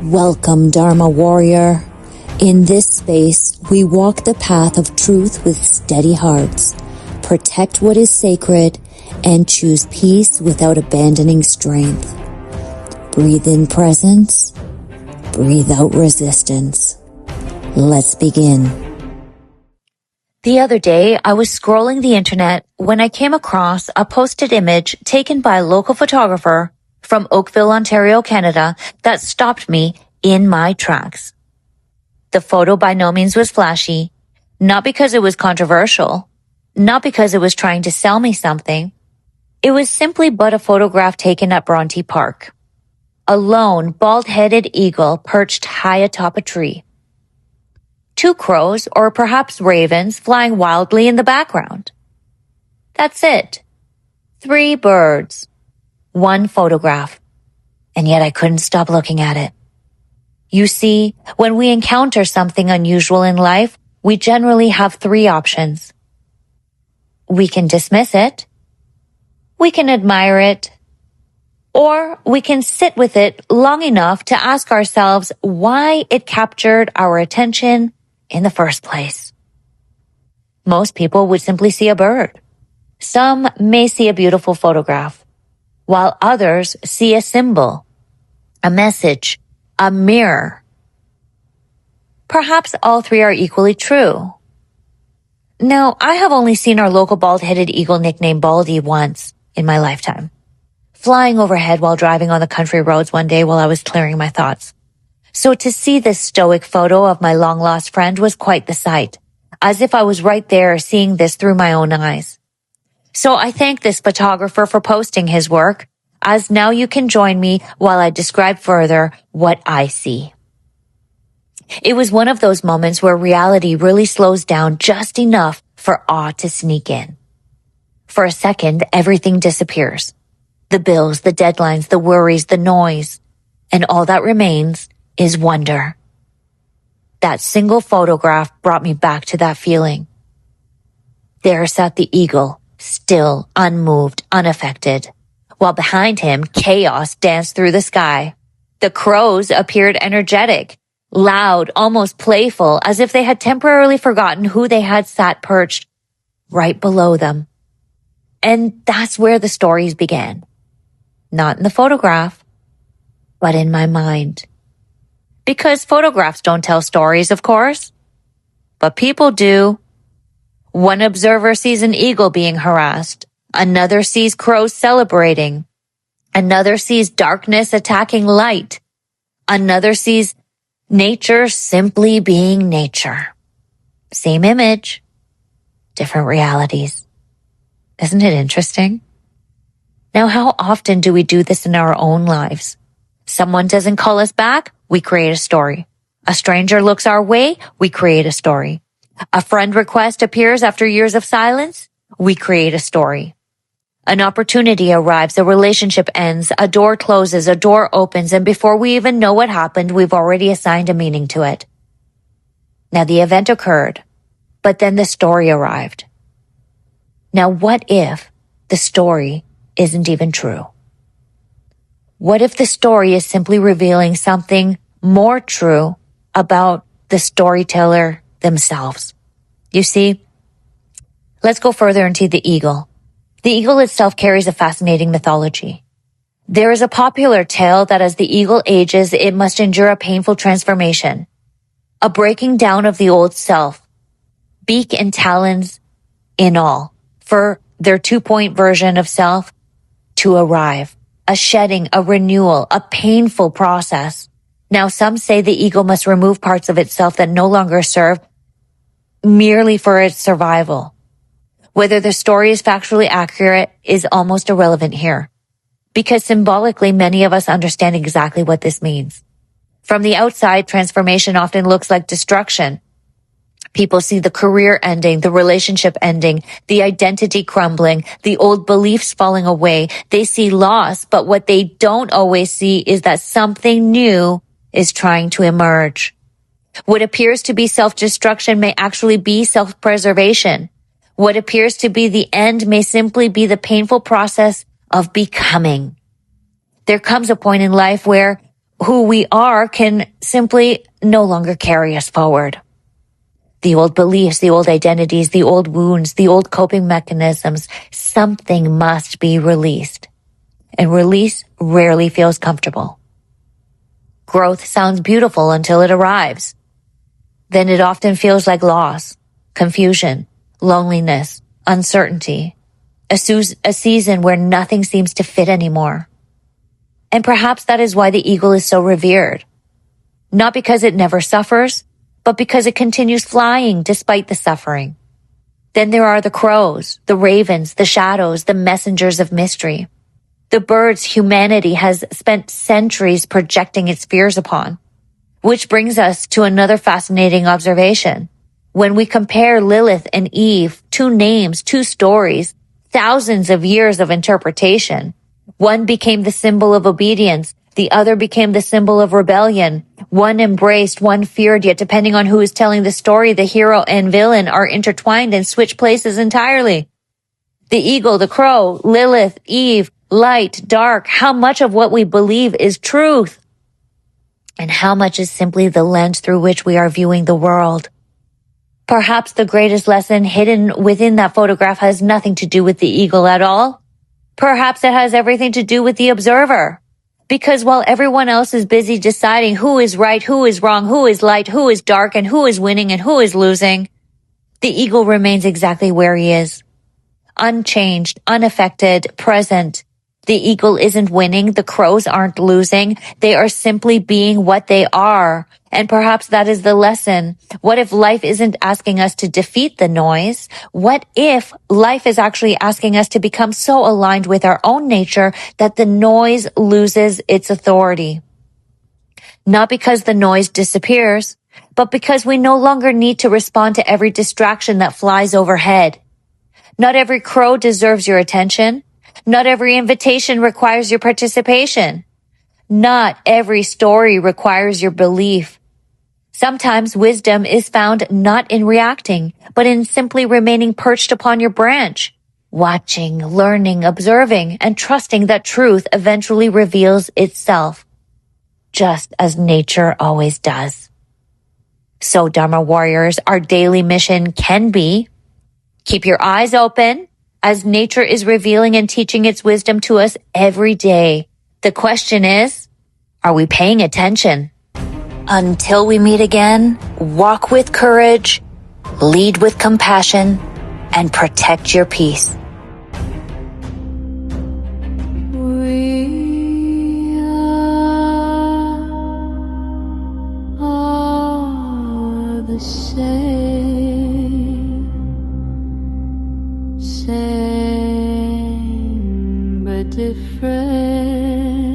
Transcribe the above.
Welcome, Dharma warrior. In this space, we walk the path of truth with steady hearts, protect what is sacred, and choose peace without abandoning strength. Breathe in presence, breathe out resistance. Let's begin. The other day, I was scrolling the internet when I came across a posted image taken by a local photographer from Oakville, Ontario, Canada, that stopped me in my tracks. The photo by no means was flashy, not because it was controversial, not because it was trying to sell me something. It was simply but a photograph taken at Bronte Park. A lone, bald-headed eagle perched high atop a tree. 2 crows, or perhaps ravens, flying wildly in the background. That's it. 3 birds. 1 photograph. And yet I couldn't stop looking at it. You see, when we encounter something unusual in life, we generally have 3 options. We can dismiss it, we can admire it, or we can sit with it long enough to ask ourselves why it captured our attention in the first place. Most people would simply see a bird. Some may see a beautiful photograph, while others see a symbol, a message, a mirror. Perhaps all 3 are equally true. Now, I have only seen our local bald-headed eagle nicknamed Baldy once in my lifetime, flying overhead while driving on the country roads one day while I was clearing my thoughts. So to see this stoic photo of my long-lost friend was quite the sight, as if I was right there seeing this through my own eyes. So I thank this photographer for posting his work, as now you can join me while I describe further what I see. It was one of those moments where reality really slows down just enough for awe to sneak in. For a second, everything disappears. The bills, the deadlines, the worries, the noise, and all that remains is wonder. That single photograph brought me back to that feeling. There sat the eagle, still, unmoved, unaffected, while behind him, chaos danced through the sky. The crows appeared energetic, loud, almost playful, as if they had temporarily forgotten who they had sat perched right below them. And that's where the stories began. Not in the photograph, but in my mind. Because photographs don't tell stories, of course, but people do. One observer sees an eagle being harassed. Another sees crows celebrating. Another sees darkness attacking light. Another sees nature simply being nature. Same image, different realities. Isn't it interesting? Now, how often do we do this in our own lives? Someone doesn't call us back, we create a story. A stranger looks our way, we create a story. A friend request appears after years of silence, we create a story. An opportunity arrives, a relationship ends, a door closes, a door opens, and before we even know what happened, we've already assigned a meaning to it. Now, the event occurred, but then the story arrived. Now, what if the story isn't even true? What if the story is simply revealing something more true about the storyteller themselves? You see, let's go further into the eagle. The eagle itself carries a fascinating mythology. There is a popular tale that as the eagle ages, it must endure a painful transformation, a breaking down of the old self, beak and talons in all, for their 2-point version of self to arrive, a shedding, a renewal, a painful process. Now, some say the eagle must remove parts of itself that no longer serve merely for its survival. Whether the story is factually accurate is almost irrelevant here, because symbolically many of us understand exactly what this means. From the outside, transformation often looks like destruction. People see the career ending, the relationship ending, the identity crumbling, the old beliefs falling away. They see loss, but what they don't always see is that something new is trying to emerge. What appears to be self-destruction may actually be self-preservation. What appears to be the end may simply be the painful process of becoming. There comes a point in life where who we are can simply no longer carry us forward. The old beliefs, the old identities, the old wounds, the old coping mechanisms, something must be released. And release rarely feels comfortable. Growth sounds beautiful until it arrives. Then it often feels like loss, confusion, loneliness, uncertainty, a season where nothing seems to fit anymore. And perhaps that is why the eagle is so revered. Not because it never suffers, but because it continues flying despite the suffering. Then there are the crows, the ravens, the shadows, the messengers of mystery. The birds humanity has spent centuries projecting its fears upon. Which brings us to another fascinating observation. When we compare Lilith and Eve, two names, two stories, thousands of years of interpretation, one became the symbol of obedience, the other became the symbol of rebellion. One embraced, one feared, yet depending on who is telling the story, the hero and villain are intertwined and switch places entirely. The eagle, the crow, Lilith, Eve, light, dark, how much of what we believe is truth? And how much is simply the lens through which we are viewing the world? Perhaps the greatest lesson hidden within that photograph has nothing to do with the eagle at all. Perhaps it has everything to do with the observer. Because while everyone else is busy deciding who is right, who is wrong, who is light, who is dark, and who is winning and who is losing, the eagle remains exactly where he is. Unchanged, unaffected, present. The eagle isn't winning. The crows aren't losing. They are simply being what they are. And perhaps that is the lesson. What if life isn't asking us to defeat the noise? What if life is actually asking us to become so aligned with our own nature that the noise loses its authority? Not because the noise disappears, but because we no longer need to respond to every distraction that flies overhead. Not every crow deserves your attention. Not every invitation requires your participation. Not every story requires your belief. Sometimes wisdom is found not in reacting, but in simply remaining perched upon your branch, watching, learning, observing, and trusting that truth eventually reveals itself, just as nature always does. So, Dharma warriors, our daily mission can be: keep your eyes open as nature is revealing and teaching its wisdom to us every day. The question is, are we paying attention? Until we meet again, walk with courage, lead with compassion, and protect your peace. We are the same but different.